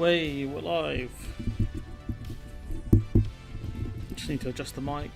Way, we're live. Just need to adjust the mic.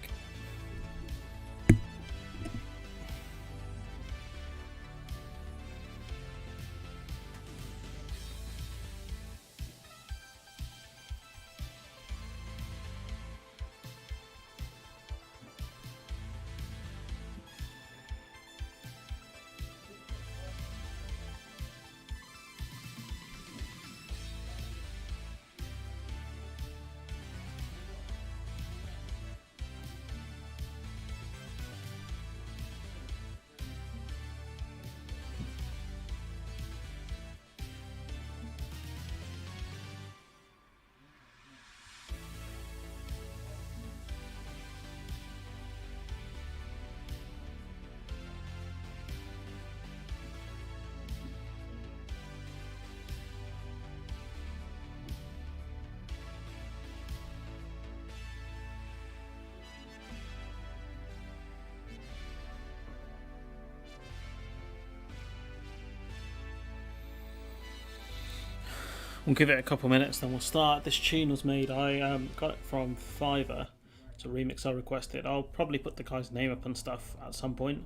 We'll give it a couple minutes, then we'll start. This tune was made, I got it from Fiverr. It's a remix I requested. I'll probably put the guy's name up and stuff at some point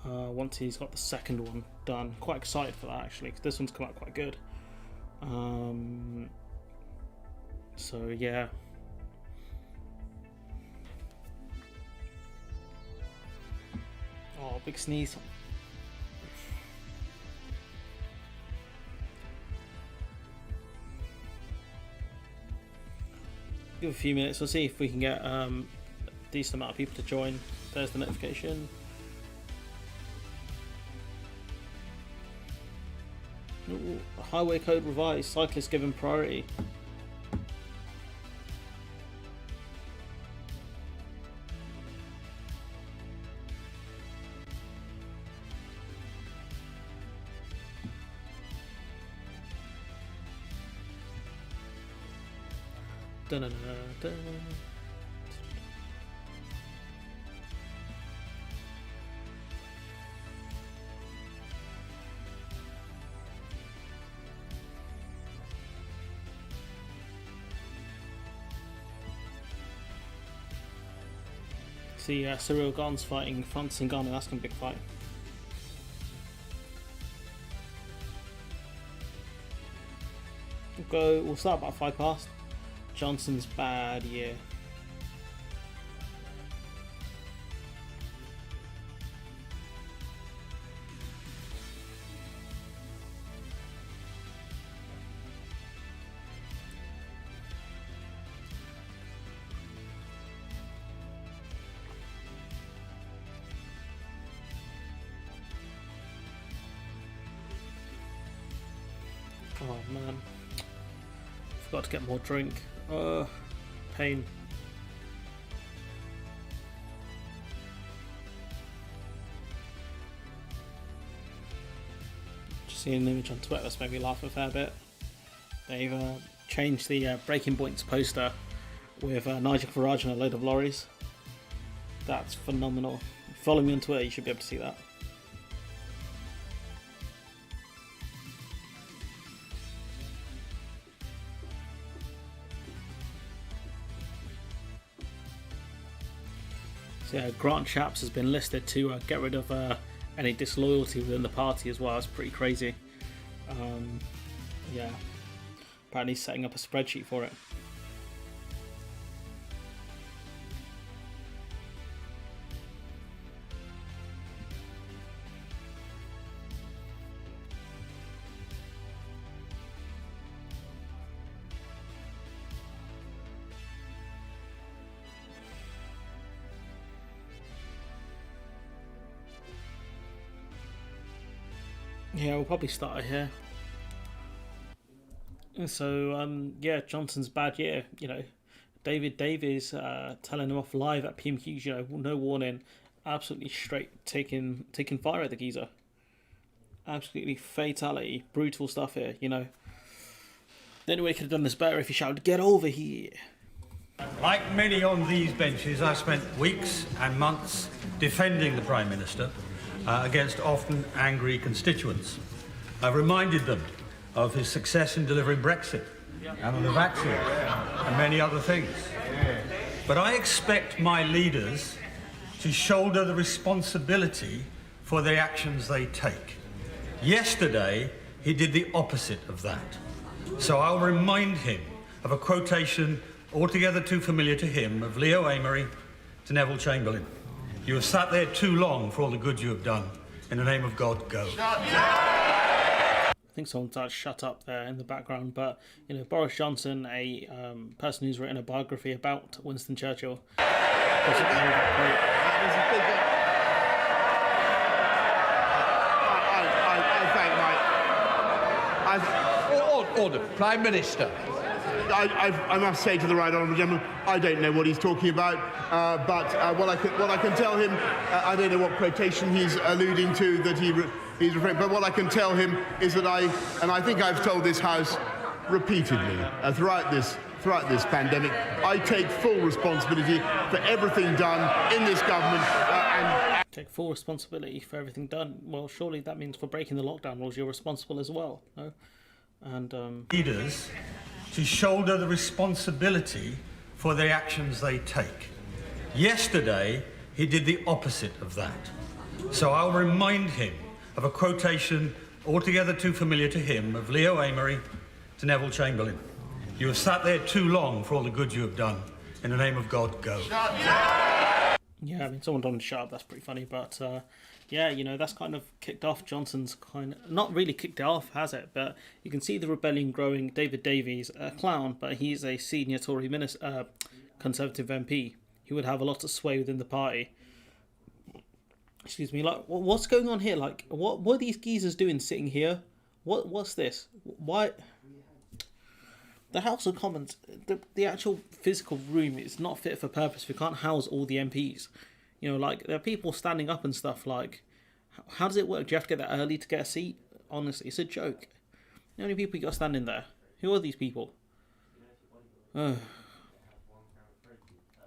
once he's got the second one done. Quite excited for that actually, because this one's come out quite good. So yeah. Oh, big sneeze. Give a few minutes, we'll see if we can get a decent amount of people to join. There's the notification. Ooh, highway code revised, cyclists given priority. Dun-dun-dun-dun. See, Cyril Gane's fighting Francis Ngannou. That's gonna be a big fight. We'll start about 5 past. Johnson's bad year. Oh man, forgot to get more drink. Pain. Just seeing an image on Twitter that's made me laugh a fair bit. They've changed the Breaking Points poster with Nigel Farage and a load of lorries. That's phenomenal. Follow me on Twitter, you should be able to see that. So yeah, Grant Shapps has been listed to get rid of any disloyalty within the party as well. It's pretty crazy. Yeah, apparently he's setting up a spreadsheet for it. Yeah, we'll probably start here. So, yeah, Johnson's bad year, you know. David Davies telling him off live at PMQs, you know, no warning. Absolutely straight taking fire at the geezer. Absolutely fatality. Brutal stuff here, you know. The only way he could have done this better if he shouted, "Get over here!" Like many on these benches, I've spent weeks and months defending the Prime Minister against often angry constituents. I've reminded them of his success in delivering Brexit and on the vaccine and many other things. But I expect my leaders to shoulder the responsibility for the actions they take. Yesterday, he did the opposite of that. So I'll remind him of a quotation altogether too familiar to him of Leo Amery to Neville Chamberlain. You have sat there too long for all the good you have done. In the name of God, go. I think someone started "shut up" there in the background, but you know, Boris Johnson, a person who's written a biography about Winston Churchill, doesn't know that quote. Order. Prime Minister. I must say to the right honourable gentleman, I don't know what he's talking about, but what I can tell him, I don't know what quotation he's alluding to that he's referring. But what I can tell him is that I think I've told this House repeatedly throughout this pandemic, I take full responsibility for everything done in this government and. Take full responsibility for everything done. Well, surely that means for breaking the lockdown rules, you're responsible as well, no? And leaders to shoulder the responsibility for the actions they take. Yesterday, he did the opposite of that. So I'll remind him of a quotation altogether too familiar to him of Leo Amery to Neville Chamberlain. You have sat there too long for all the good you have done. In the name of God, go. yeah, I mean, someone told him to shut up. That's pretty funny, but yeah, you know, that's kind of kicked off Johnson's not really kicked it off, has it? But you can see the rebellion growing. David Davies, a clown, but he's a senior Tory Conservative MP. He would have a lot of sway within the party. Excuse me, like, what's going on here? Like, what are these geezers doing sitting here? What's this? Why? The House of Commons, the actual physical room is not fit for purpose. We can't house all the MPs. You know, like, there are people standing up and stuff. Like, how does it work? Do you have to get there early to get a seat? Honestly, it's a joke. How many people you got standing there? Who are these people?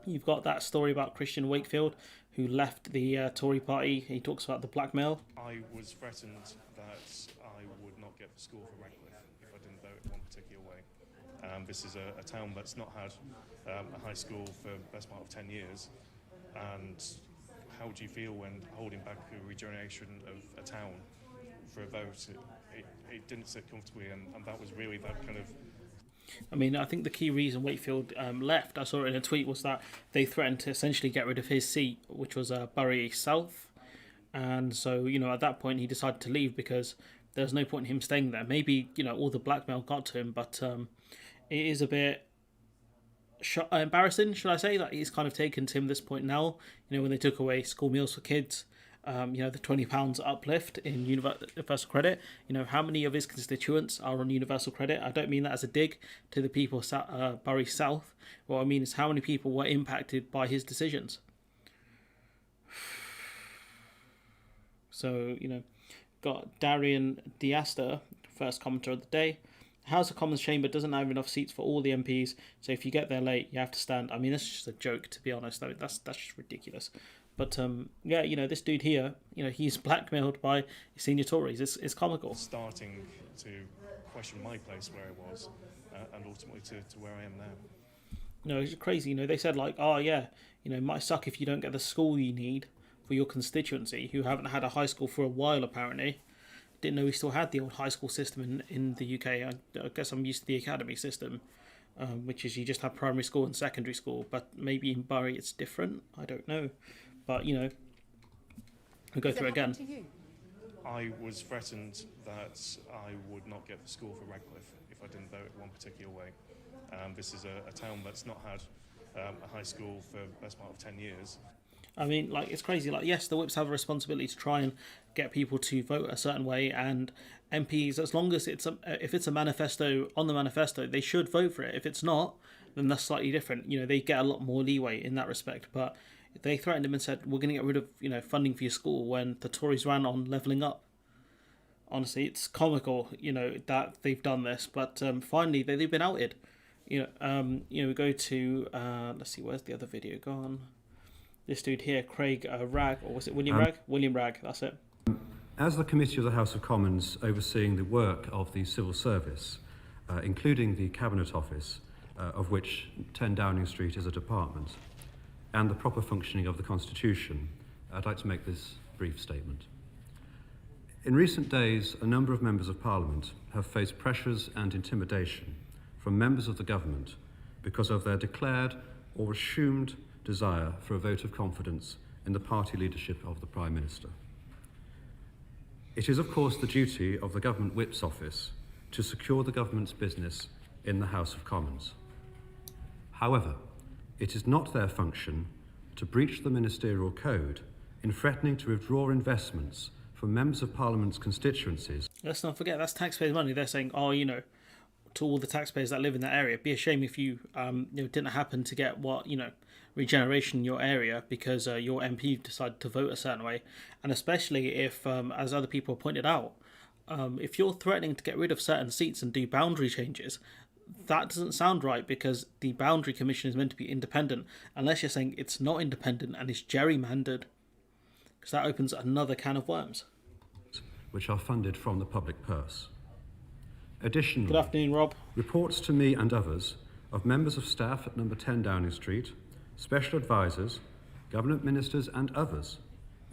You've got that story about Christian Wakefield, who left the Tory party. He talks about the blackmail. I was threatened that I would not get the school for Radcliffe if I didn't vote one particular way. This is a town that's not had a high school for the best part of 10 years. And how do you feel when holding back a regeneration of a town for a vote? It didn't sit comfortably, and that was really that kind of... I mean, I think the key reason Wakefield left, I saw it in a tweet, was that they threatened to essentially get rid of his seat, which was Bury South. And so, you know, at that point he decided to leave because there's no point in him staying there. Maybe, you know, all the blackmail got to him, but it is a bit embarrassing, should I say, that he's kind of taken to him this point now. You know, when they took away school meals for kids, you know, the £20 uplift in universal credit. You know, how many of his constituents are on universal credit? I don't mean that as a dig to the people of Bury South. What I mean is how many people were impacted by his decisions. So, you know, got Darian Diaster, first commenter of the day. House of Commons chamber doesn't have enough seats for all the MPs, so if you get there late, you have to stand. I mean, that's just a joke, to be honest. I mean, that's just ridiculous. But yeah, you know, this dude here, you know, he's blackmailed by senior Tories. It's comical. Starting to question my place where I was, and ultimately to where I am now. No, it's crazy. You know, they said like, oh yeah, you know, it might suck if you don't get the school you need for your constituency, who haven't had a high school for a while apparently. Didn't know we still had the old high school system in the UK. I guess I'm used to the academy system, which is you just have primary school and secondary school. But maybe in Bury it's different. I don't know. But, you know, we'll go through it again. I was threatened that I would not get the school for Radcliffe if I didn't vote one particular way. This is a town that's not had a high school for the best part of 10 years. I mean, like, it's crazy. Like, yes, the whips have a responsibility to try and get people to vote a certain way, and MPs, as long as if it's a manifesto, on the manifesto, they should vote for it. If it's not, then that's slightly different. You know, they get a lot more leeway in that respect. But they threatened him and said, we're going to get rid of, you know, funding for your school when the Tories ran on levelling up. Honestly, it's comical, you know, that they've done this. But finally, they've been outed. You know, we go to, let's see, where's the other video gone? This dude here, Craig Ragg, or was it William Ragg? William Ragg, that's it. As the Committee of the House of Commons overseeing the work of the civil service, including the Cabinet Office, of which 10 Downing Street is a department, and the proper functioning of the Constitution, I'd like to make this brief statement. In recent days, a number of members of Parliament have faced pressures and intimidation from members of the government because of their declared or assumed desire for a vote of confidence in the party leadership of the Prime Minister. It is, of course, the duty of the Government Whip's office to secure the government's business in the House of Commons. However, it is not their function to breach the ministerial code in threatening to withdraw investments from members of Parliament's constituencies. Let's not forget, that's taxpayers' money. They're saying, oh, to all the taxpayers that live in that area, it'd be a shame if you, didn't happen to get regeneration in your area because your MP decided to vote a certain way. And especially if, as other people pointed out, if you're threatening to get rid of certain seats and do boundary changes, that doesn't sound right, because the Boundary Commission is meant to be independent, unless you're saying it's not independent and it's gerrymandered, because that opens another can of worms. Which are funded from the public purse. Additionally, Good afternoon, Rob. Reports to me and others of members of staff at number 10 Downing Street, special advisors, government ministers and others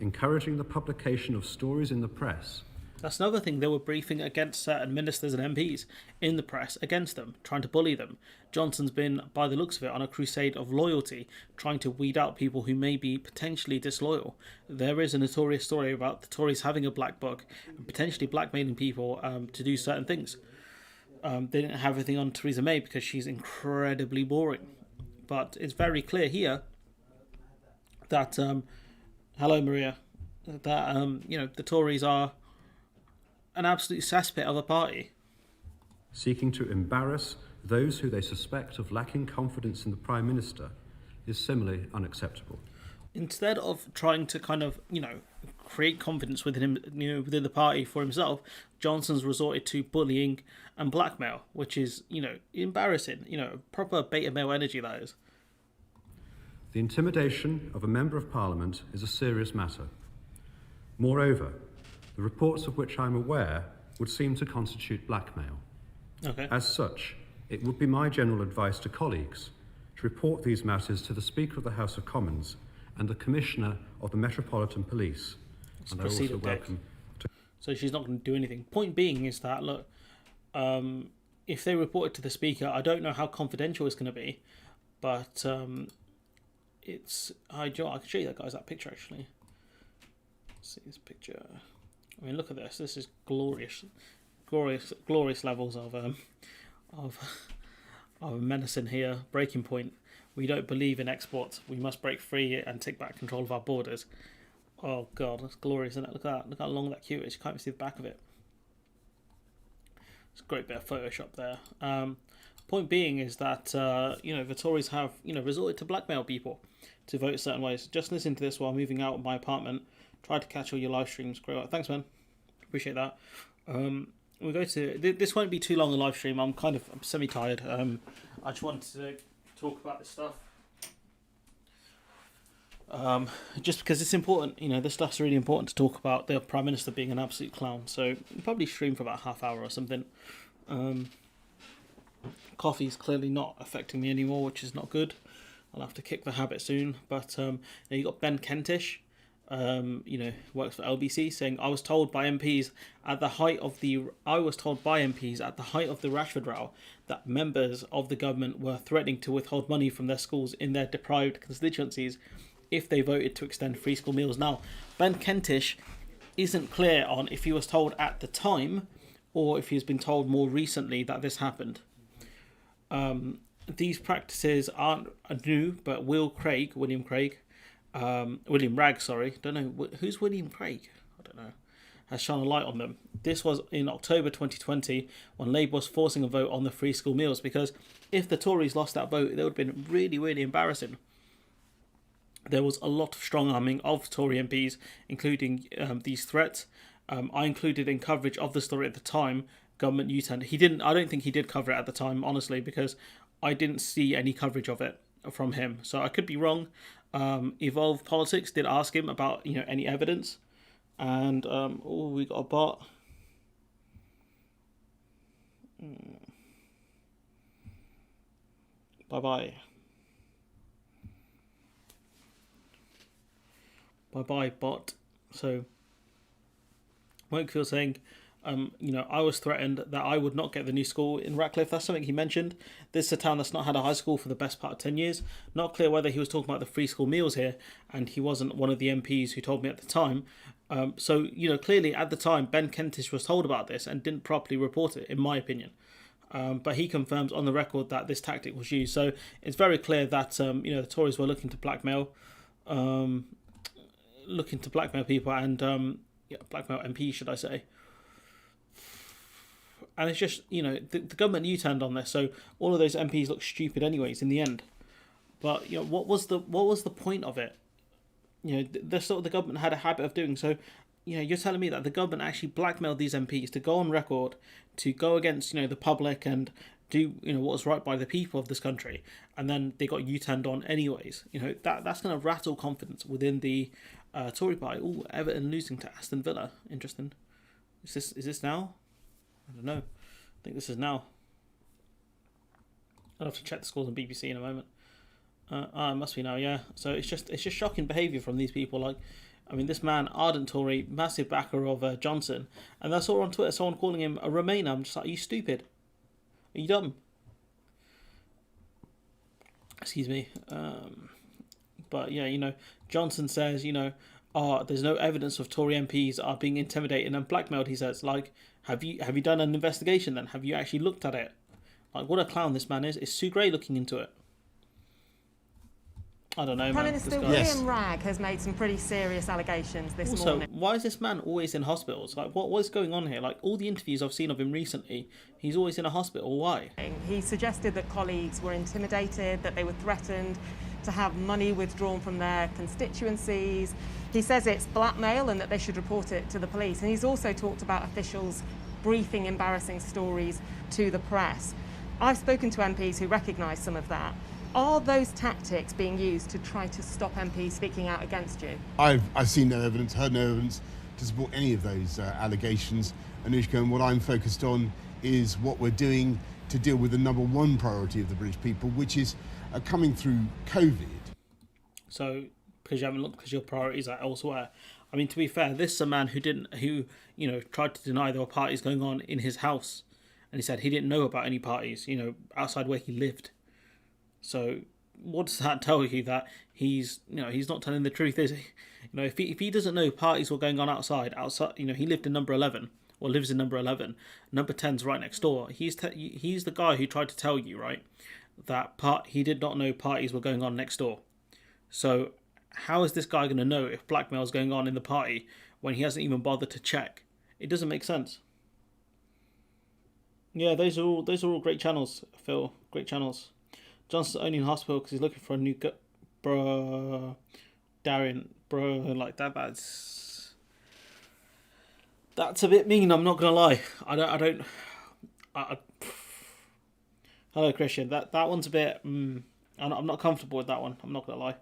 encouraging the publication of stories in the press. That's another thing. They were briefing against certain ministers and MPs in the press, against them, trying to bully them. Johnson's been, by the looks of it, on a crusade of loyalty, trying to weed out people who may be potentially disloyal. There is a notorious story about the Tories having a black book and potentially blackmailing people to do certain things. They didn't have everything on Theresa May because she's incredibly boring. But it's very clear here that, hello Maria, that, the Tories are an absolute cesspit of a party. Seeking to embarrass those who they suspect of lacking confidence in the Prime Minister is similarly unacceptable. Instead of trying to kind of, create confidence within him, within the party for himself, Johnson's resorted to bullying and blackmail, which is, embarrassing. Proper beta male energy, that is. The intimidation of a Member of Parliament is a serious matter. Moreover, the reports of which I'm aware would seem to constitute blackmail. Okay. As such, it would be my general advice to colleagues to report these matters to the Speaker of the House of Commons and the Commissioner of the Metropolitan Police. And they're also welcome to... So she's not going to do anything. Point being is that, look, if they report it to the Speaker, I don't know how confidential it's going to be, but it's... I can show you that, guys, that picture, actually. Let's see this picture. I mean, look at this. This is glorious levels of menacing here. Breaking point. We don't believe in exports. We must break free and take back control of our borders. Oh God, that's glorious, isn't it? Look at that. Look how long that queue is. You can't even see the back of it. It's a great bit of Photoshop there. Point being is that the Tories have resorted to blackmail people to vote certain ways. Just listen to this while moving out of my apartment. Try to catch all your live streams. Great. Thanks, man. Appreciate that. We'll go to... This won't be too long a live stream. I'm semi-tired. I just wanted to talk about this stuff. Just because it's important. This stuff's really important to talk about. The Prime Minister being an absolute clown. So we'll probably stream for about half hour or something. Coffee's clearly not affecting me anymore, which is not good. I'll have to kick the habit soon. But you got Ben Kentish. Works for LBC, saying I was told by MPs at the height of the Rashford row that members of the government were threatening to withhold money from their schools in their deprived constituencies if they voted to extend free school meals. Now, Ben Kentish isn't clear on if he was told at the time or if he's been told more recently that this happened. These practices aren't new, but William Ragg, don't know, who's William Craig? I don't know, has shone a light on them. This was in October 2020 when Labour was forcing a vote on the free school meals, because if the Tories lost that vote, it would have been really, really embarrassing. There was a lot of strong-arming of Tory MPs, including these threats. I included in coverage of the story at the time, government U-turn. I don't think he did cover it at the time, honestly, because I didn't see any coverage of it from him. So I could be wrong. Evolve Politics did ask him about any evidence, and we got a bot. Bye-bye. Bye-bye, bot. So, Wakefield saying, I was threatened that I would not get the new school in Ratcliffe. That's something he mentioned. This is a town that's not had a high school for the best part of 10 years. Not clear whether he was talking about the free school meals here, and he wasn't one of the MPs who told me at the time. Clearly at the time, Ben Kentish was told about this and didn't properly report it, in my opinion. But he confirms on the record that this tactic was used. So it's very clear that, the Tories were looking to blackmail people and, blackmail MPs, should I say. And it's just, the government U-turned on this, so all of those MPs look stupid anyways in the end. But, what was the point of it? The government had a habit of doing so. You're telling me that the government actually blackmailed these MPs to go on record, to go against, the public and do, what was right by the people of this country, and then they got U-turned on anyways. That's going to rattle confidence within the Tory party. Ooh, Everton losing to Aston Villa. Interesting. Is this now? I don't know. I think this is now. I'll have to check the scores on BBC in a moment. It must be now, yeah. So it's just shocking behaviour from these people. This man, ardent Tory, massive backer of Johnson, and I saw on Twitter someone calling him a Remainer. I'm just like, are you stupid? Are you dumb? Excuse me. But yeah, Johnson says, there's no evidence of Tory MPs are being intimidated and blackmailed. He says, have you done an investigation then? Have you actually looked at it? What a clown this man is. Is Sue Gray looking into it? I don't know, Prime man. Minister William Ragg has made some pretty serious allegations this morning. Also, why is this man always in hospitals? What is going on here? All the interviews I've seen of him recently, he's always in a hospital. Why? He suggested that colleagues were intimidated, that they were threatened to have money withdrawn from their constituencies. He says it's blackmail and that they should report it to the police. And he's also talked about officials briefing embarrassing stories to the press. I've spoken to MPs who recognise some of that. Are those tactics being used to try to stop MPs speaking out against you? I've seen no evidence, heard no evidence to support any of those allegations, Anushka, and what I'm focused on is what we're doing to deal with the number one priority of the British people, which is coming through COVID. So, because you haven't looked, because your priorities are elsewhere. To be fair, this is a man who tried to deny there were parties going on in his house, and he said he didn't know about any parties, outside where he lived. So what does that tell you? That he's not telling the truth, is he? If he doesn't know parties were going on outside, he lived in number 11, or lives in number 11. Number 10's right next door. He's the guy who tried to tell you, right, that he did not know parties were going on next door. So how is this guy going to know if blackmail is going on in the party when he hasn't even bothered to check? It doesn't make sense. Yeah, those are all great channels, Phil. Great channels. Johnson's only in hospital because he's looking for a new bro, Darian, bro, like that. That's a bit mean. I'm not gonna lie. Hello, Christian. That one's a bit. I'm not comfortable with that one. I'm not gonna lie.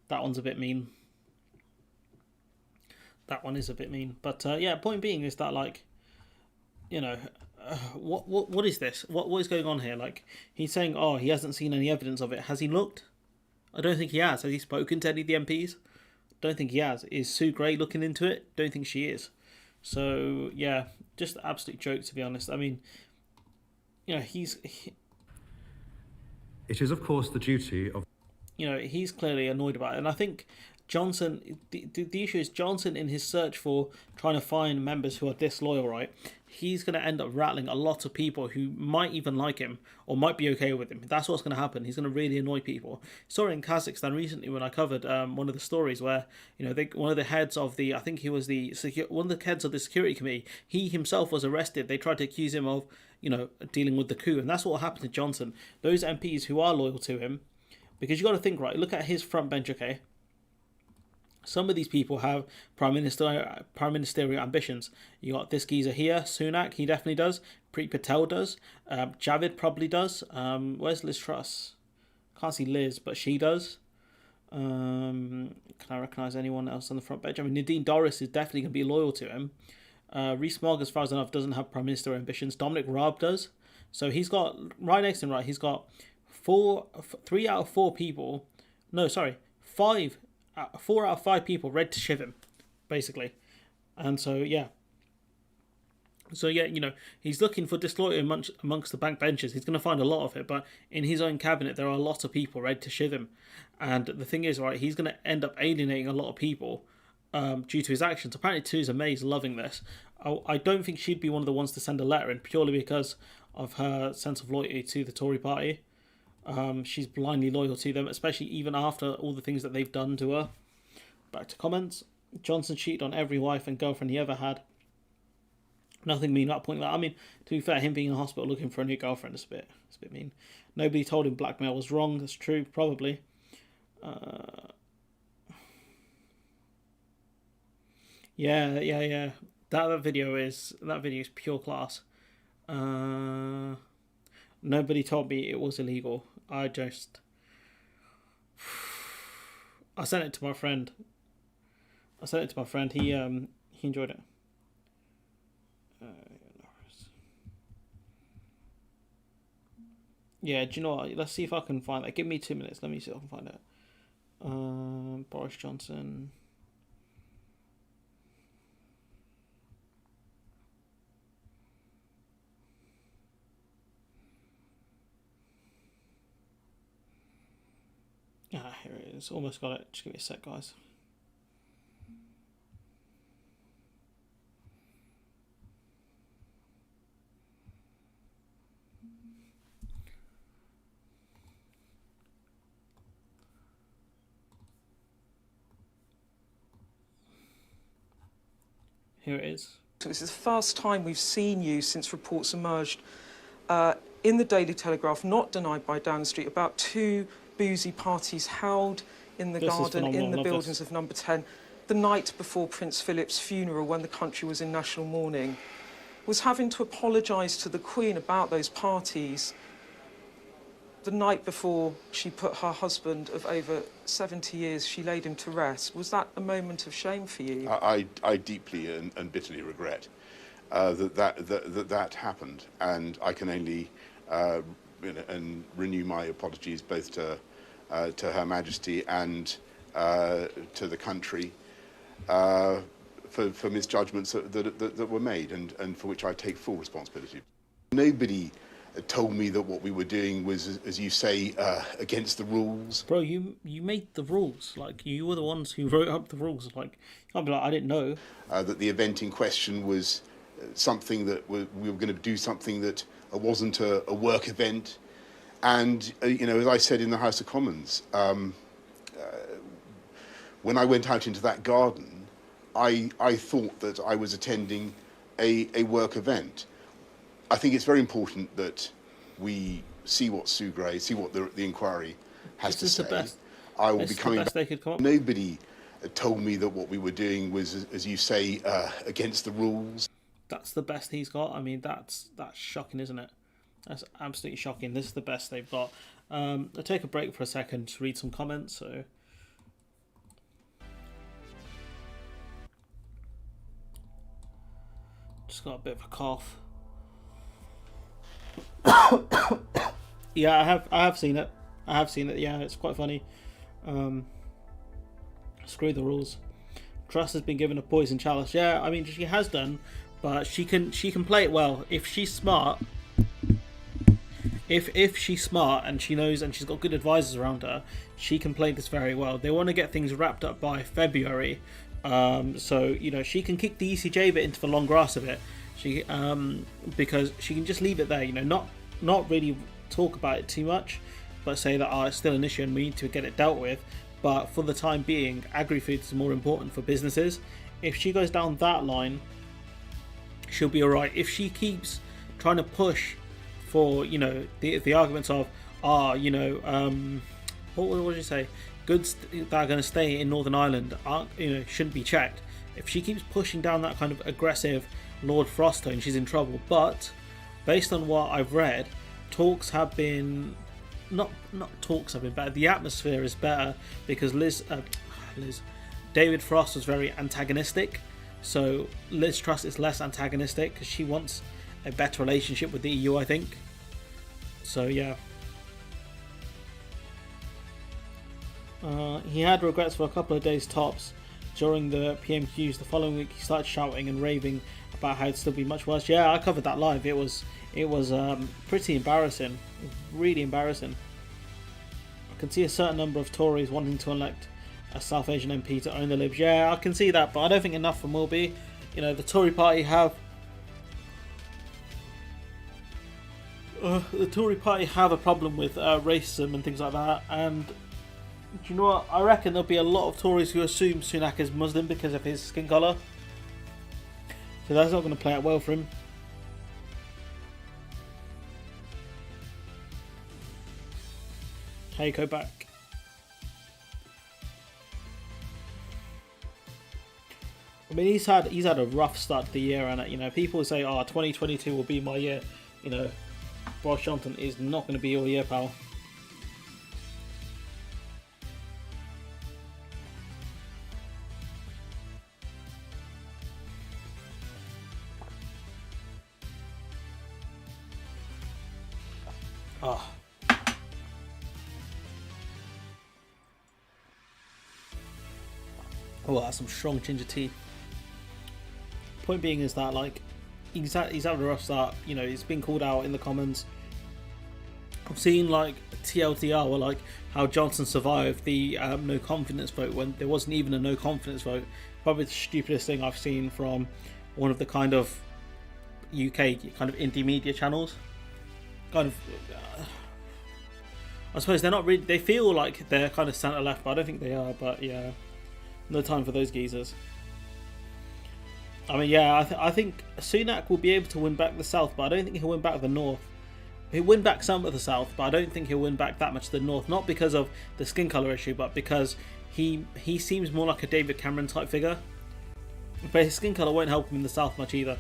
That one's a bit mean. That one is a bit mean. But point being is that what is this? What is going on here? He's saying, he hasn't seen any evidence of it. Has he looked? I don't think he has. Has he spoken to any of the MPs? Don't think he has. Is Sue Gray looking into it? Don't think she is. So yeah, just an absolute joke, to be honest. It is of course the duty of. He's clearly annoyed about it, and I think Johnson. The issue is Johnson, in his search for trying to find members who are disloyal, right? He's going to end up rattling a lot of people who might even like him or might be okay with him. That's what's going to happen. He's going to really annoy people. Saw it in Kazakhstan recently when I covered one of the stories where one of the heads of the, I think he was one of the heads of the security committee. He himself was arrested. They tried to accuse him of dealing with the coup, and that's what happened to Johnson. Those MPs who are loyal to him, because you got to think, right. Look at his front bench, okay. Some of these people have prime ministerial ambitions. You got this geezer here, Sunak, he definitely does. Preet Patel does. Javid probably does. Where's Liz Truss? Can't see Liz, but she does. Can I recognise anyone else on the front bench? Nadine Dorries is definitely going to be loyal to him. Rees-Mogg, as far as I know, doesn't have prime ministerial ambitions. Dominic Raab does. So he's got, right next to him, right, he's got 3 out of 4 people, no, sorry, 4 out of 5 people read to shiv him, basically. And so, yeah. So, yeah, you know, he's looking for disloyalty amongst the backbenchers. He's going to find a lot of it, but in his own cabinet, there are a lot of people ready to shiv him. And the thing is, right, he's going to end up alienating a lot of people due to his actions. Apparently, Theresa May's loving this. I don't think she'd be one of the ones to send a letter in, purely because of her sense of loyalty to the Tory party. She's blindly loyal to them, especially even after all the things that they've done to her. Back to comments. Johnson cheated on every wife and girlfriend he ever had. Nothing mean about pointing that. I mean, to be fair, him being in hospital looking for a new girlfriend is a bit mean. Nobody told him blackmail was wrong. That's true, probably. Yeah. That video is pure class. Nobody told me it was illegal. I sent it to my friend. He enjoyed it. Yeah, do you know what? Let's see if I can find that. Give me 2 minutes. Let me see if I can find it. Boris Johnson. Here it is. Almost got it. Just give me a sec, guys. Here it is. This is the first time we've seen you since reports emerged in the Daily Telegraph, not denied by Downing Street, about 2 boozy parties held in the garden in the buildings of Number 10 the night before Prince Philip's funeral, when the country was in national mourning. Was having to apologise to the Queen about those parties the night before she put her husband of over 70 years, she laid him to rest. Was that a moment of shame for you? I deeply and bitterly regret that happened, and I can only and renew my apologies both to Her Majesty and to the country for misjudgments that were made, and for which I take full responsibility. Nobody told me that what we were doing was, as you say, against the rules. Bro, you made the rules. Like, you were the ones who wrote up the rules. Like, you can't be like, I didn't know. That the event in question was something that we were going to do something that wasn't a work event. And, you know, as I said in the House of Commons, when I went out into that garden, I thought that I was attending a work event. I think it's very important that we see what Sue Gray, see what the inquiry has to say. The best. I will be coming back. They could come up. Nobody told me that what we were doing was, as you say, against the rules. That's the best he's got. I mean, that's shocking, isn't it? That's absolutely shocking. This is the best they've got. I'll take a break for a second to read some comments. So, just got a bit of a cough. Yeah, I have seen it. Yeah, it's quite funny. Screw the rules. Truss has been given a poison chalice. Yeah, I mean, she has done, but she can play it well if she's smart. If she's smart and she knows and she's got good advisors around her, she can play this very well. They want to get things wrapped up by February, so you know she can kick the ECJ bit into the long grass a bit. She because she can just leave it there. You know, not really talk about it too much, but say that it's still an issue and we need to get it dealt with. But for the time being, agri-food is more important for businesses. If she goes down that line, she'll be alright. If she keeps trying to push for, you know, the arguments of, what did you say? Goods that are going to stay in Northern Ireland shouldn't be checked. If she keeps pushing down that kind of aggressive Lord Frost tone, she's in trouble. But based on what I've read, talks have been not talks have been better. The atmosphere is better because David Frost was very antagonistic. So Liz Truss is less antagonistic because she wants a better relationship with the EU, I think. So yeah. He had regrets for a couple of days tops. During the PMQs the following week, he started shouting and raving about how it'd still be much worse. Yeah, I covered that live. It was pretty embarrassing, really embarrassing. I can see a certain number of Tories wanting to elect a South Asian MP to own the Libs. Yeah, I can see that, but I don't think enough of them will be. You know, the Tory party have a problem with racism and things like that, and do you know what? I reckon there'll be a lot of Tories who assume Sunak is Muslim because of his skin colour. So that's not going to play out well for him. Hey, go back. I mean, he's had a rough start to the year, and you know, people say, "Oh, 2022 will be my year." You know, Boris Johnson is not going to be your year, pal. Oh. Oh, that's some strong ginger tea. Point being is that, like, he's having a rough start. You know, he's been called out in the comments. I've seen, like, TLDR, or like how Johnson survived the no confidence vote when there wasn't even a no confidence vote. Probably the stupidest thing I've seen from one of the kind of UK kind of indie media channels. Kind of, I suppose they're not really. They feel like they're kind of centre left, but I don't think they are. But yeah, no time for those geezers. I mean, yeah, I think Sunak will be able to win back the South, but I don't think he'll win back the North. He'll win back some of the South, but I don't think he'll win back that much of the North. Not because of the skin colour issue, but because he seems more like a David Cameron type figure. But his skin colour won't help him in the South much either.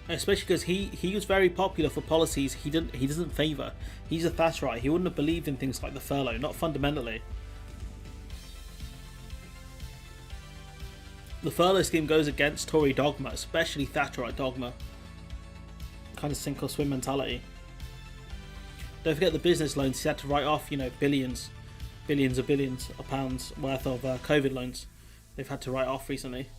Especially because he was very popular for policies he doesn't favour. He's a Thatcherite. He wouldn't have believed in things like the furlough, not fundamentally. The furlough scheme goes against Tory dogma, especially Thatcherite dogma. Kind of sink or swim mentality. Don't forget the business loans he had to write off, you know, billions of pounds worth of COVID loans they've had to write off recently.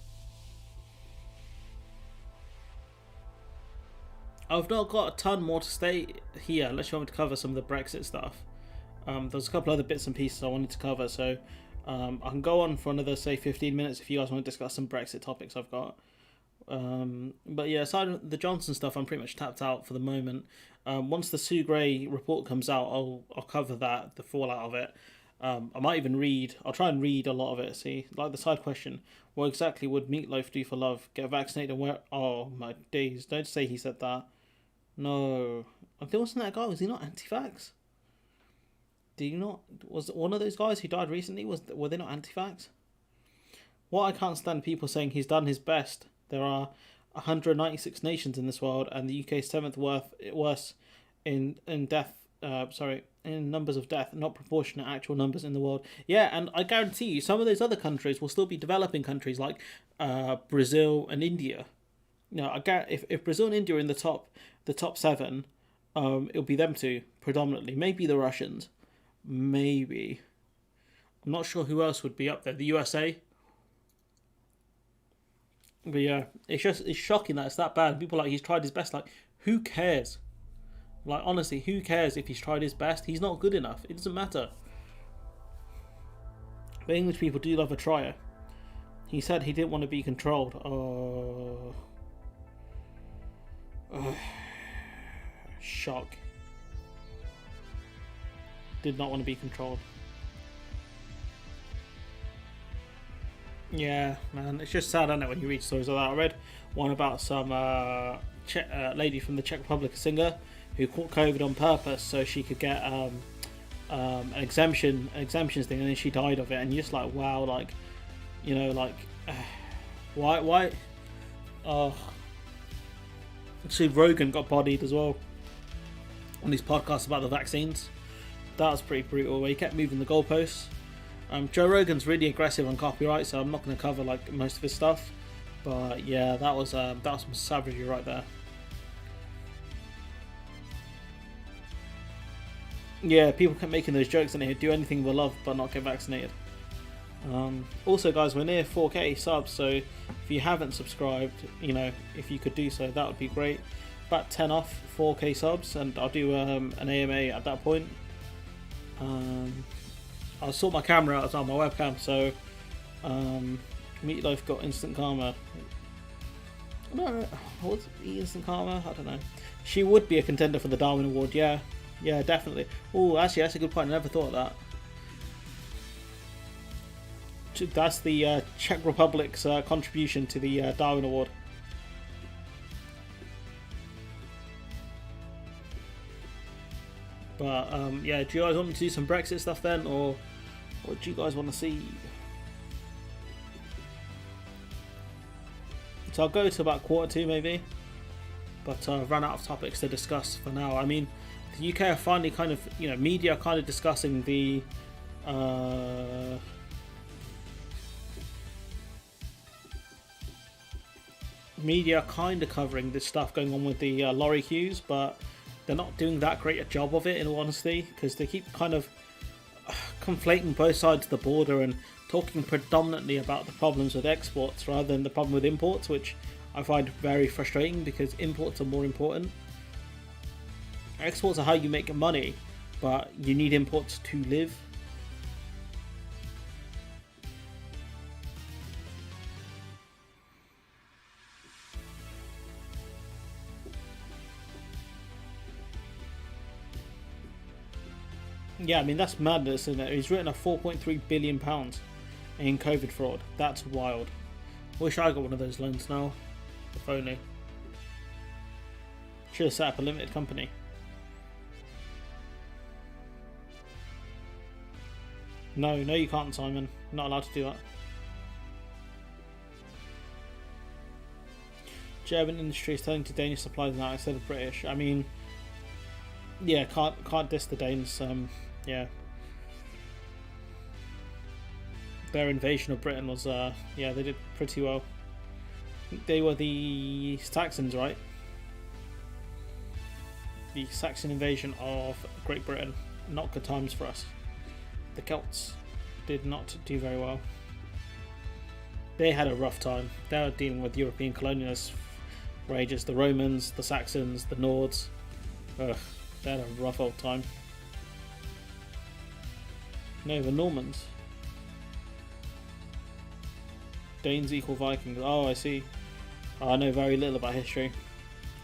I've not got a ton more to stay here unless you want me to cover some of the Brexit stuff. There's a couple other bits and pieces I wanted to cover, so I can go on for another, say, 15 minutes if you guys want to discuss some Brexit topics I've got. But yeah, aside from the Johnson stuff, I'm pretty much tapped out for the moment. Once the Sue Gray report comes out, I'll cover that, the fallout of it. I might even I'll try and read a lot of it, see. Like the side question, what exactly would Meatloaf do for love? Get vaccinated and wear... Oh my days, don't say he said that. No. I think wasn't that guy, was he not anti-vax? Was one of those guys who died recently, were they not anti-vax? What I can't stand people saying he's done his best. There are 196 nations in this world, and the UK is 7th worst in numbers of death, not proportionate actual numbers in the world. Yeah, and I guarantee you, some of those other countries will still be developing countries like Brazil and India. You know, if Brazil and India are in the top 7, it'll be them two predominantly. Maybe the Russians. Maybe. I'm not sure who else would be up there. The USA. But yeah, it's shocking that it's that bad. People are like, he's tried his best. Like, who cares? Like, honestly, who cares if he's tried his best? He's not good enough. It doesn't matter. But English people do love a trier. He said he didn't want to be controlled. Shock. Did not want to be controlled. Yeah, man, it's just sad, isn't it, when you read stories like that. I read one about some lady from the Czech Republic, a singer, who caught COVID on purpose so she could get an exemptions thing, and then she died of it. And you're just like, wow, like, you know, like, why? See, Rogan got bodied as well on these podcasts about the vaccines. That was pretty brutal, where he kept moving the goalposts. Joe Rogan's really aggressive on copyright, so I'm not going to cover like most of his stuff. But yeah, that was some savagery right there. Yeah, people kept making those jokes and they'd do anything for love but not get vaccinated. Also, guys, we're near 4K subs, so if you haven't subscribed, if you could do so, that would be great. About 10 off 4K subs, and I'll do an AMA at that point. I'll sort my camera out as well, my webcam, so Meatloaf got instant karma. No, what's instant karma? I don't know. She would be a contender for the Darwin Award, yeah, definitely. Oh, actually, that's a good point. I never thought of that. That's the Czech Republic's contribution to the Darwin Award. But yeah, do you guys want me to do some Brexit stuff then, or what do you guys want to see? So I'll go to about 1:45 maybe, but I've run out of topics to discuss for now. I mean, the UK are finally kind of, media are kind of discussing the media kind of covering this stuff going on with the lorry queues, but they're not doing that great a job of it, in all honesty, because they keep kind of conflating both sides of the border and talking predominantly about the problems with exports rather than the problem with imports, which I find very frustrating because imports are more important. Exports are how you make money, but you need imports to live. Yeah, I mean, that's madness, isn't it? He's written a £4.3 billion in COVID fraud. That's wild. Wish I got one of those loans now. If only. Should have set up a limited company. No, you can't, Simon. You're not allowed to do that. German industry is turning to Danish suppliers now instead of British. I mean, yeah, can't diss the Danes. Yeah, their invasion of Britain was yeah, they did pretty well. I think they were the Saxons, right? The Saxon invasion of Great Britain. Not good times for us. The Celts did not do very well. They had a rough time. They were dealing with European colonialists for ages. The Romans, the Saxons, the Nords. Ugh, they had a rough old time. No, the Normans. Danes equal Vikings. Oh, I see. Oh, I know very little about history.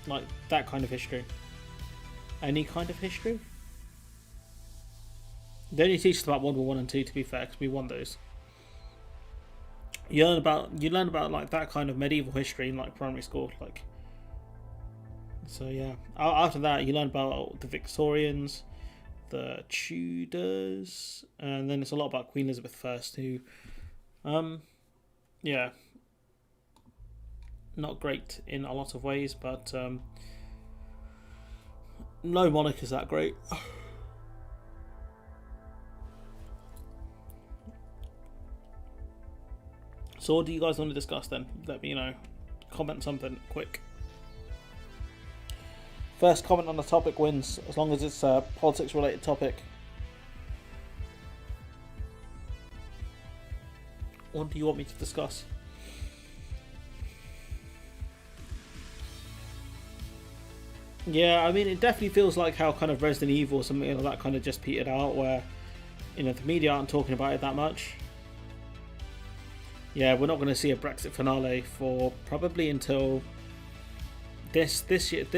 Like, that kind of history. Any kind of history? They only teach us about World War 1 and 2, to be fair, because we won those. You learn about like that kind of medieval history in like primary school, like. So yeah. After that, you learn about the Victorians, the Tudors, and then it's a lot about Queen Elizabeth I, who, yeah, not great in a lot of ways, but no monarch is that great. So what do you guys want to discuss then? Let me know. Comment something quick. First comment on the topic wins, as long as it's a politics related topic. What do you want me to discuss? Yeah, I mean, it definitely feels like how kind of Resident Evil or something like that kind of just petered out, where, the media aren't talking about it that much. Yeah, we're not going to see a Brexit finale for probably until this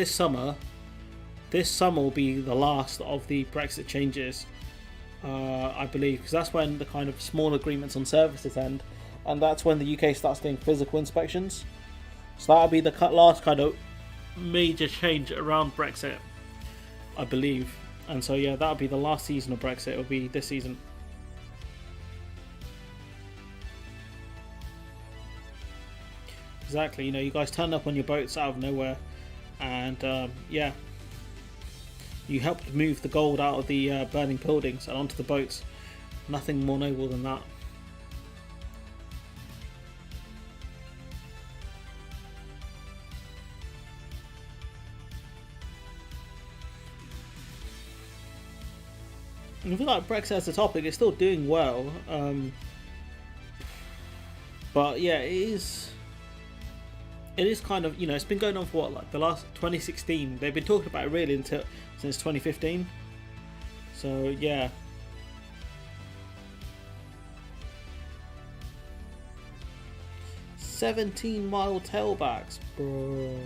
summer. This summer will be the last of the Brexit changes, I believe, because that's when the kind of small agreements on services end, and that's when the UK starts doing physical inspections. So that'll be the last kind of major change around Brexit, I believe. And so yeah, that'll be the last season of Brexit. It'll be this season. Exactly, you guys turned up on your boats out of nowhere, and yeah, you helped move the gold out of the burning buildings and onto the boats. Nothing more noble than that. I feel like Brexit as a topic is still doing well. But yeah, it is kind of, it's been going on for what, like the last 2016. They've been talking about it really since 2015. So yeah. "17-mile tailbacks, bro."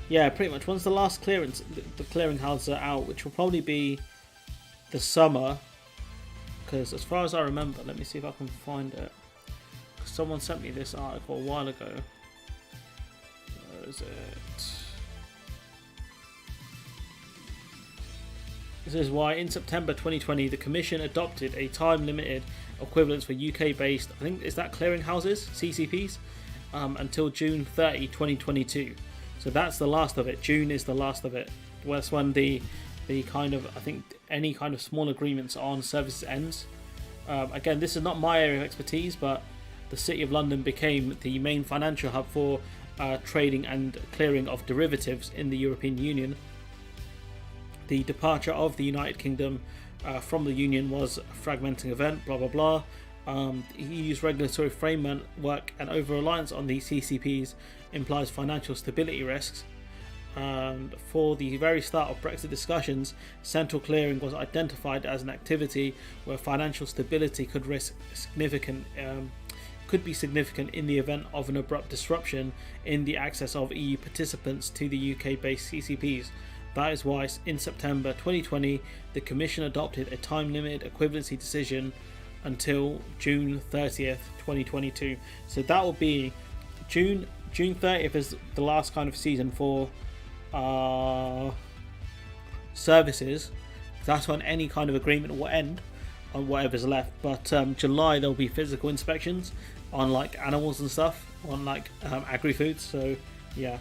Yeah, pretty much. Once the last clearance, the clearinghouses are out, which will probably be the summer. Because as far as I remember, let me see if I can find it. Someone sent me this article a while ago. Where is it? This is why in September 2020 the Commission adopted a time-limited equivalence for UK-based, I think, is that clearinghouses, CCPs, until June 30, 2022. So that's the last of it. June is the last of it. That's when the kind of, I think, any kind of small agreements on services ends. Again, this is not my area of expertise, but the City of London became the main financial hub for trading and clearing of derivatives in the European Union. The departure of the United Kingdom from the Union was a fragmenting event, blah blah blah. EU's regulatory framework and over-reliance on these CCPs implies financial stability risks. And for the very start of Brexit discussions, central clearing was identified as an activity where financial stability could be significant in the event of an abrupt disruption in the access of EU participants to the UK-based CCPs. That is why in September 2020 the Commission adopted a time-limited equivalency decision until June 30th, 2022. So that will be June 30th is the last kind of season for services. That's when any kind of agreement will end on whatever's left. But July there'll be physical inspections on like animals and stuff, on like agri-foods. So yeah.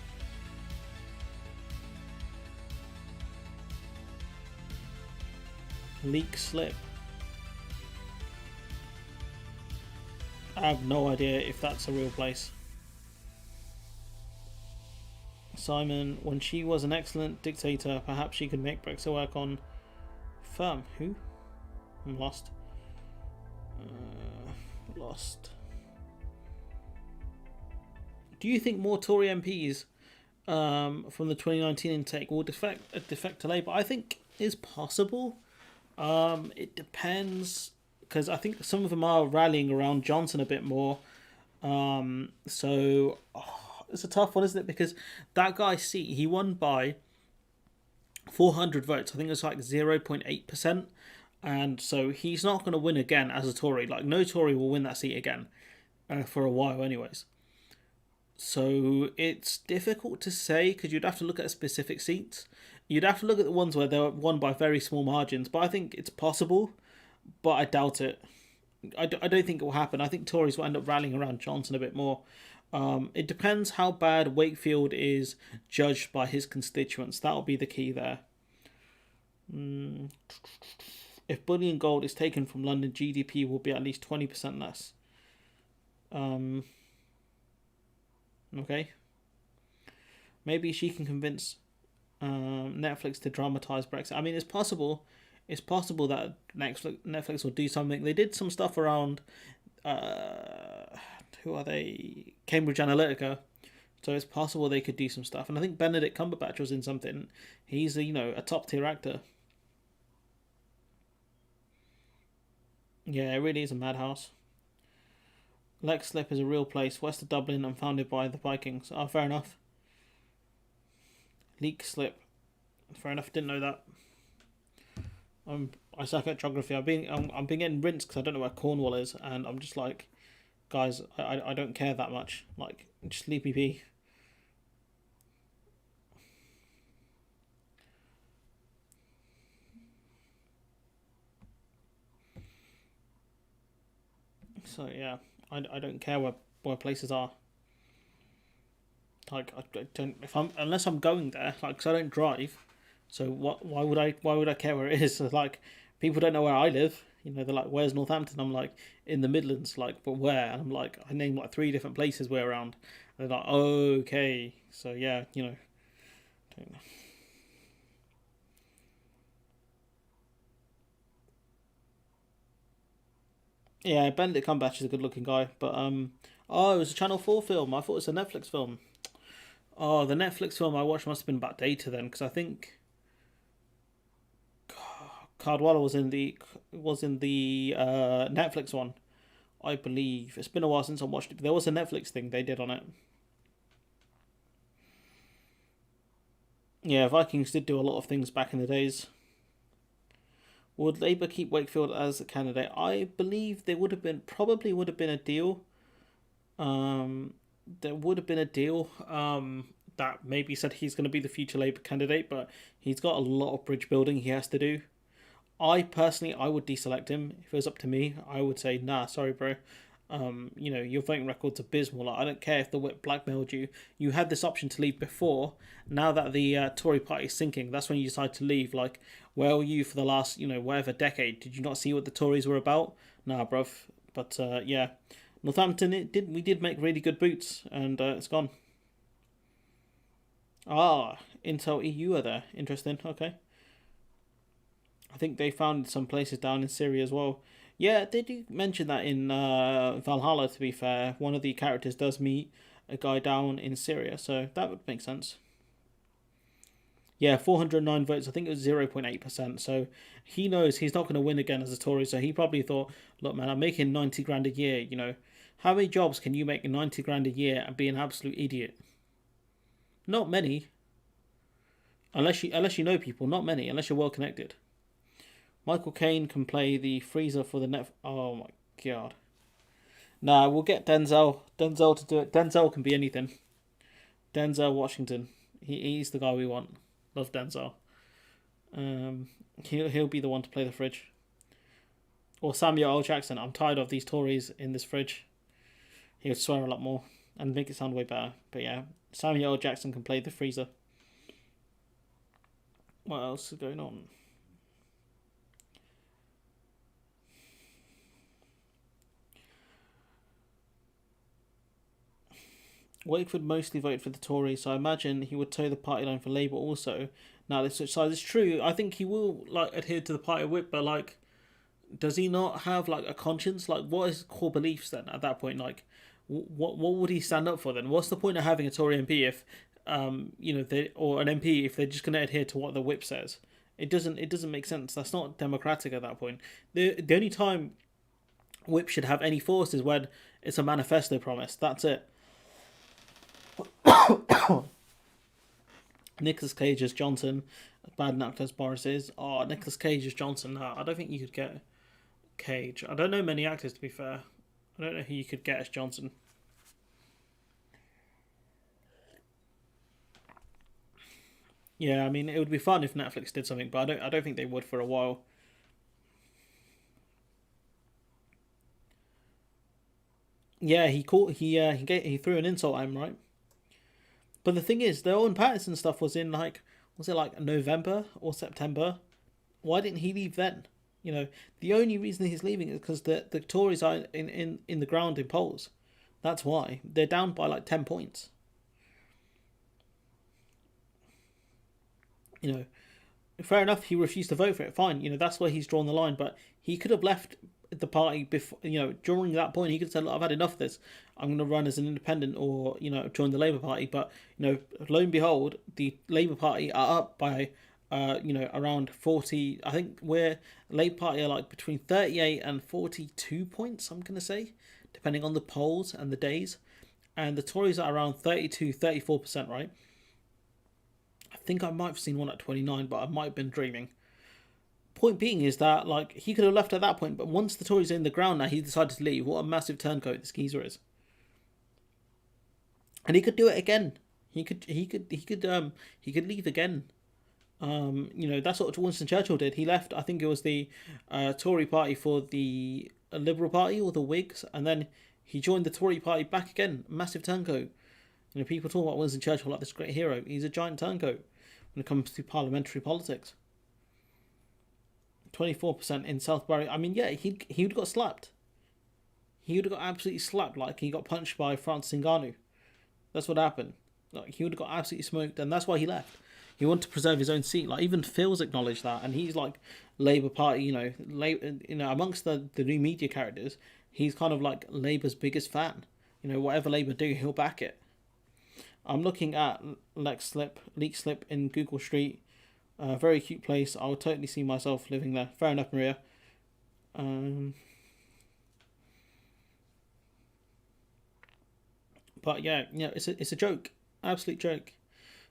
Leak slip. I have no idea if that's a real place. Simon, when she was an excellent dictator, perhaps she could make Brexit work on firm. Who? I'm lost. Lost. Do you think more Tory MPs from the 2019 intake will defect to Labour? I think is possible. It depends, because I think some of them are rallying around Johnson a bit more. So it's a tough one, isn't it? Because that guy's seat, he won by 400 votes. I think it's like 0.8%. And so he's not going to win again as a Tory. Like, no Tory will win that seat again for a while anyways. So it's difficult to say, because you'd have to look at specific seats. You'd have to look at the ones where they were won by very small margins. But I think it's possible, but I doubt it. I don't think it will happen. I think Tories will end up rallying around Johnson a bit more. It depends how bad Wakefield is judged by his constituents. That'll be the key there. If bullion gold is taken from London, GDP will be at least 20% less. Okay. Maybe she can convince Netflix to dramatise Brexit. I mean, it's possible. It's possible that Netflix will do something. They did some stuff around, who are they? Cambridge Analytica. So it's possible they could do some stuff. And I think Benedict Cumberbatch was in something. He's a top tier actor. Yeah, it really is a madhouse. Leixlip is a real place, west of Dublin and founded by the Vikings. Oh, fair enough. Leak slip. Fair enough, didn't know that. I suck at geography. I've been getting rinsed because I don't know where Cornwall is, and I'm just like, guys, I don't care that much. Like, just leave me be. So yeah, I don't care where places are. Like, I don't, unless I'm going there, like, 'cause I don't drive. So why would I care where it is? So, like, people don't know where I live. They're like, where's Northampton? I'm like, in the Midlands. Like, but where? And I'm like, I named like 3 different places we're around. And they're like, oh, okay. So yeah, don't know. Yeah, Benedict Cumberbatch is a good-looking guy, but oh, it was a Channel 4 film. I thought it was a Netflix film. Oh, the Netflix film I watched must have been about Data then, because I think Cardwalla was in the Netflix one, I believe. It's been a while since I watched it, but there was a Netflix thing they did on it. Yeah, Vikings did do a lot of things back in the days. Would Labour keep Wakefield as a candidate? I believe there probably would have been a deal. There would have been a deal that maybe said he's going to be the future Labour candidate, but he's got a lot of bridge building he has to do. I would deselect him. If it was up to me, I would say, nah, sorry, bro. Your voting record's abysmal. Like, I don't care if the whip blackmailed you. You had this option to leave before. Now that the Tory party is sinking, that's when you decide to leave. Like, where were you for the last, whatever decade? Did you not see what the Tories were about? Nah, bruv. But, yeah. Northampton, we did make really good boots, and it's gone. Ah, Intel EU are there. Interesting, okay. I think they found some places down in Syria as well. Yeah, they do mention that in Valhalla, to be fair. One of the characters does meet a guy down in Syria, so that would make sense. Yeah, 409 votes, I think it was 0.8%, so he knows he's not going to win again as a Tory, so he probably thought, look man, I'm making 90 grand a year, How many jobs can you make 90 grand a year and be an absolute idiot? Not many. Unless you know people, not many, unless you're well connected. Michael Caine can play the freezer for the net. Oh my god. Nah, we'll get Denzel to do it. Denzel can be anything. Denzel Washington. He's the guy we want. Love Denzel. He'll be the one to play the fridge. Or Samuel L. Jackson. I'm tired of these Tories in this fridge. He would swear a lot more and make it sound way better. But yeah, Samuel L. Jackson can play the freezer. What else is going on? Wakefield mostly voted for the Tories, so I imagine he would toe the party line for Labour also. Now they switch sides. It's true. I think he will adhere to the party whip, but does he not have a conscience? What is his core beliefs then at that point? What would he stand up for then? What's the point of having a Tory MP if or an MP if they're just going to adhere to what the whip says? It doesn't make sense. That's not democratic at that point. The only time whip should have any force is when it's a manifesto promise. That's it. Nicolas Cage as Johnson, as bad an actor as Boris is. Oh, Nicolas Cage as Johnson. No, I don't think you could get Cage. I don't know many actors, to be fair. I don't know who you could get as Johnson. Yeah, I mean, it would be fun if Netflix did something, but I don't think they would for a while. Yeah, he threw an insult at him, right? But the thing is, the Owen Paterson stuff was in was it November or September? Why didn't he leave then? The only reason he's leaving is because the Tories are in the ground in polls. That's why. They're down by 10 points. Fair enough, he refused to vote for it, fine. That's where he's drawn the line, but he could have left the party before, during that point. He could have said, look, I've had enough of this. I'm going to run as an independent or, join the Labour Party. But, lo and behold, the Labour Party are up by, around 40. I think Labour Party are between 38 and 42 points, I'm going to say, depending on the polls and the days. And the Tories are around 32, 34%, right? I think I might have seen one at 29, but I might have been dreaming. Point being is that he could have left at that point, but once the Tories are in the ground now, he decided to leave. What a massive turncoat this geezer is. And he could do it again. He could leave again. That's what Winston Churchill did. He left. I think it was the Tory party for the Liberal Party or the Whigs, and then he joined the Tory party back again. Massive turncoat. People talk about Winston Churchill like this great hero. He's a giant turncoat when it comes to parliamentary politics. 24% in Southbury. I mean, yeah, he would have got slapped. He would have got absolutely slapped like he got punched by Francis Ngannou. That's what happened. He would have got absolutely smoked, and that's why he left. He wanted to preserve his own seat. Like even Phil's acknowledged that, and he's like Labour Party. Amongst the new media characters, he's kind of like Labour's biggest fan. Whatever Labour do, he'll back it. I'm looking at leak slip in Google Street. Very cute place. I would totally see myself living there. Fair enough, Maria. But yeah, it's a joke, absolute joke,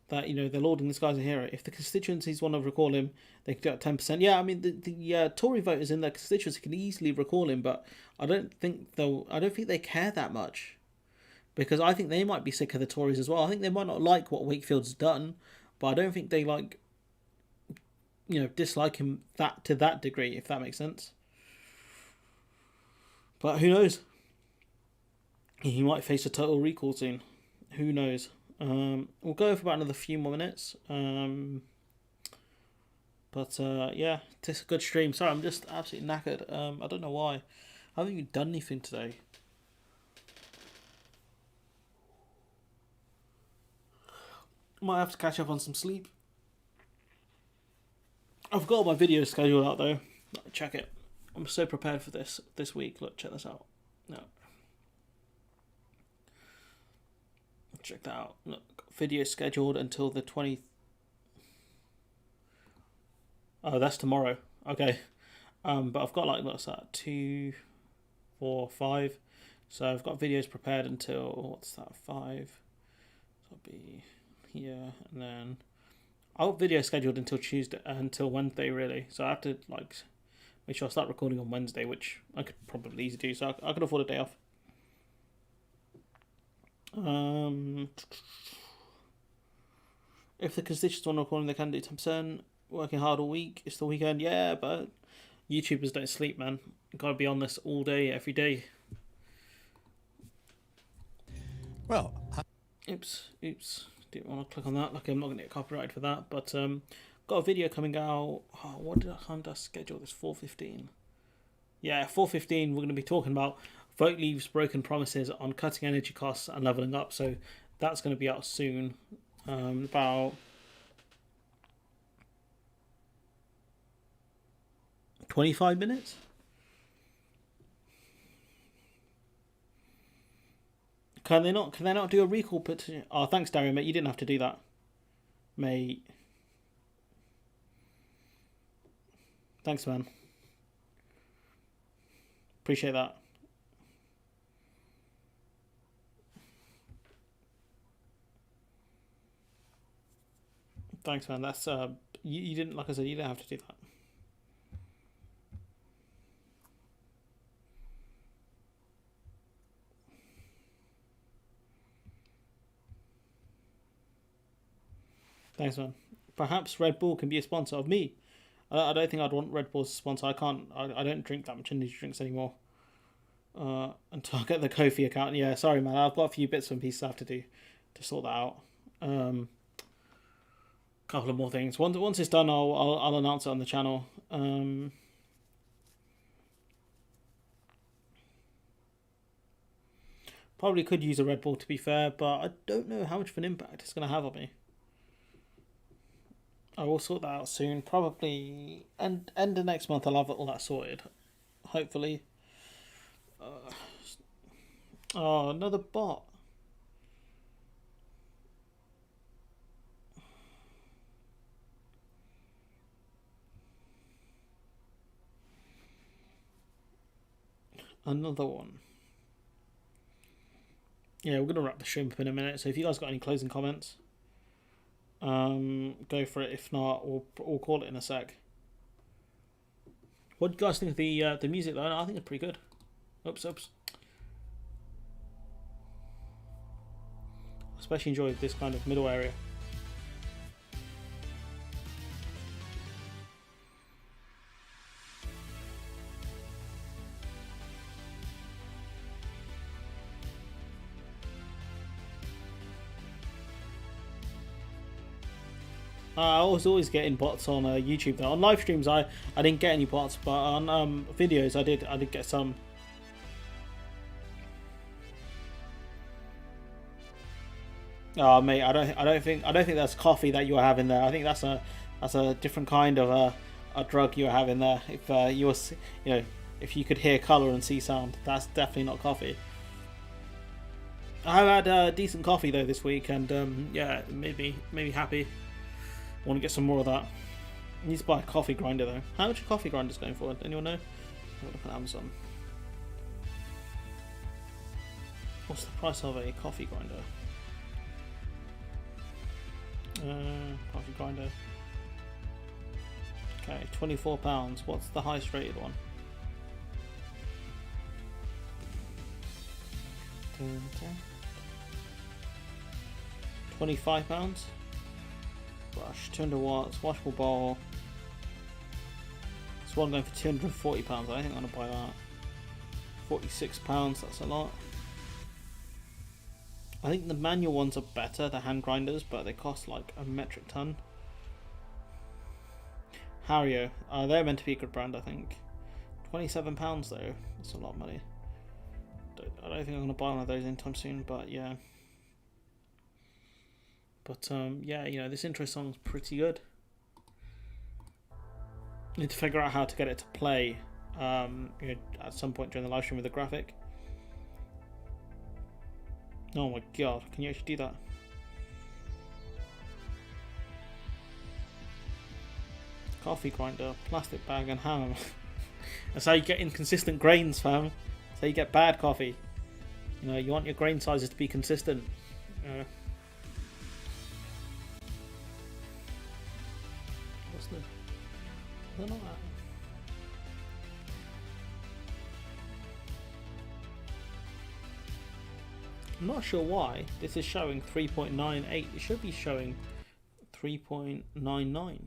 that they're lauding this guy's a hero. If the constituencies want to recall him, they could get 10%. Yeah, I mean the Tory voters in their constituency can easily recall him, but I don't think they care that much, because I think they might be sick of the Tories as well. I think they might not like what Wakefield's done, but I don't think they dislike him to that degree, if that makes sense. But who knows? He might face a total recall soon. Who knows? We'll go for about another few more minutes. But yeah, it's a good stream. Sorry, I'm just absolutely knackered. I don't know why. I haven't even done anything today. Might have to catch up on some sleep. I've got my video scheduled out though. Check it. I'm so prepared for this week. Look, check this out. No. Check that out. Look, video scheduled until the 20th. Oh, that's tomorrow. Okay. But I've got what's that? 2, 4, 5. So I've got videos prepared until, what's that? 5. So I'll be here, and then I'll have video scheduled until Wednesday really. So I have to make sure I start recording on Wednesday, which I could probably easily do. So I could afford a day off. If the constituents want to record, they can do 10%. Working hard all week. It's the weekend, yeah, but YouTubers don't sleep, man. Gotta be on this all day, every day. Well, oops. Didn't want to click on that. Luckily, I'm not going to get copyrighted for that. But got a video coming out. Oh, what time did I schedule this? 4:15. Yeah, 4:15. We're going to be talking about Vote Leave's broken promises on cutting energy costs and levelling up. So that's going to be out soon. About 25 minutes. Can they not do a recall petition? Oh, thanks, Darian, mate. You didn't have to do that, mate. Thanks, man. Appreciate that. Thanks, man. That's you didn't, like I said, you didn't have to do that. Thanks, man. Perhaps Red Bull can be a sponsor of me. I don't think I'd want Red Bull as a sponsor. I don't drink that much energy drinks anymore. Until I get the Ko-fi account. Yeah, sorry, man. I've got a few bits and pieces I have to do to sort that out. Couple of more things. Once it's done, I'll announce it on the channel. Probably could use a Red Bull, to be fair, but I don't know how much of an impact it's going to have on me. I will sort that out soon. Probably end of next month I'll have all that sorted. Hopefully. Oh, another bot. Another one. Yeah, we're going to wrap the stream up in a minute. So if you guys got any closing comments, go for it. If not, we'll call it in a sec. What do you guys think of the music though? I think it's pretty good. Oops. Especially enjoy this kind of middle area. I was always getting bots on YouTube though. On live streams, I didn't get any bots, but on videos, I did get some. Oh mate, I don't think that's coffee that you're having there. I think that's a different kind of a drug you're having there. If you were, you know, if you could hear color and see sound, that's definitely not coffee. I've had decent coffee though this week, and yeah, maybe happy. Want to get some more of that. I need to buy a coffee grinder though. How much are coffee grinders going for? Anyone know? Have a look at Amazon. What's the price of a coffee grinder? Coffee grinder. Okay, £24. What's the highest rated one? £25. Brush, 200 watts, washable bowl. This one going for £240. I don't think I'm gonna buy that. £46. That's a lot. I think the manual ones are better, the hand grinders, but they cost like a metric ton. Hario, they're meant to be a good brand, I think. £27 though, that's a lot of money. I don't think I'm going to buy one of those anytime soon, but yeah. But yeah, you know, this intro song's pretty good. Need to figure out how to get it to play you know, at some point during the live stream with the graphic. Oh my god, can you actually do that? Coffee grinder, plastic bag and ham. That's how you get inconsistent grains, fam. That's how you get bad coffee. You know, you want your grain sizes to be consistent. What's the... They're not that. I'm not sure why this is showing 3.98. It should be showing 3.99.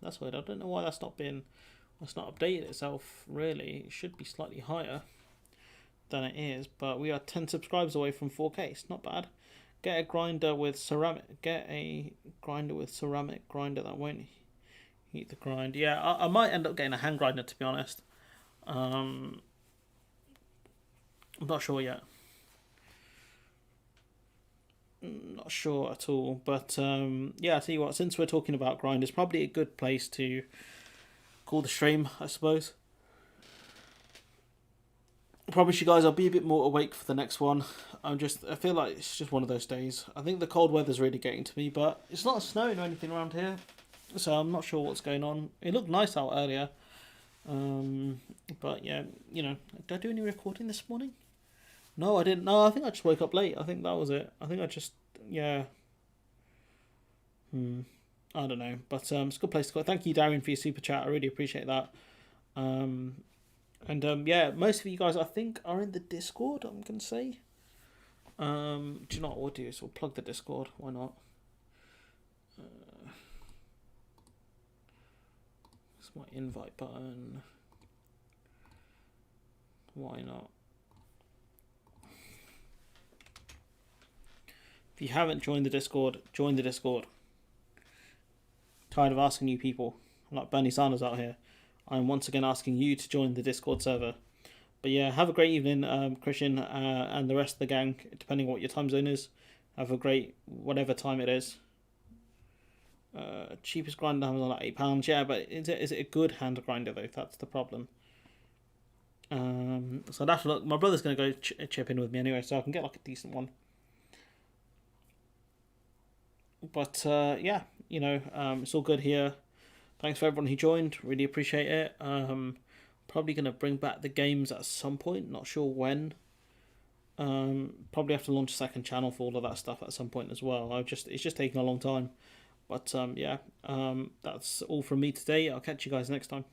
That's weird. I don't know why that's not updated itself really. It should be slightly higher than it is, but we are 10 subscribers away from 4K. It's not bad. Get a grinder with ceramic grinder that won't heat the grind. Yeah, I might end up getting a hand grinder, to be honest. I'm not sure yet. Not sure at all, but yeah, I'll tell you what, since we're talking about grinders, probably a good place to call the stream, I suppose. I promise you guys I'll be a bit more awake for the next one. I feel like it's just one of those days. I think the cold weather's really getting to me, but it's not snowing or anything around here, so I'm not sure what's going on. It looked nice out earlier, but yeah, you know, did I do any recording this morning? No, I didn't. No, I think I just woke up late. I think that was it. I think I just, yeah. I don't know. But it's a good place to go. Thank you, Darren, for your super chat. I really appreciate that. Yeah, most of you guys, I think, are in the Discord, I'm going to say. Do you know what we'll do? So we'll plug the Discord. Why not? It's my invite button. Why not? If you haven't joined the Discord, join the Discord. Tired of asking you people. I'm like Bernie Sanders out here. I'm once again asking you to join the Discord server. But yeah, have a great evening, Christian, and the rest of the gang, depending on what your time zone is. Have a great whatever time it is. Cheapest grinder was like £8. Yeah, but is it a good hand grinder though? That's the problem. So I'd have to look. My brother's going to go chip in with me anyway, so I can get like a decent one. But yeah, you know, it's all good here. Thanks for everyone who joined. Really appreciate it. Probably going to bring back the games at some point. Not sure when. Probably have to launch a second channel for all of that stuff at some point as well. It's just taking a long time. But yeah, that's all from me today. I'll catch you guys next time.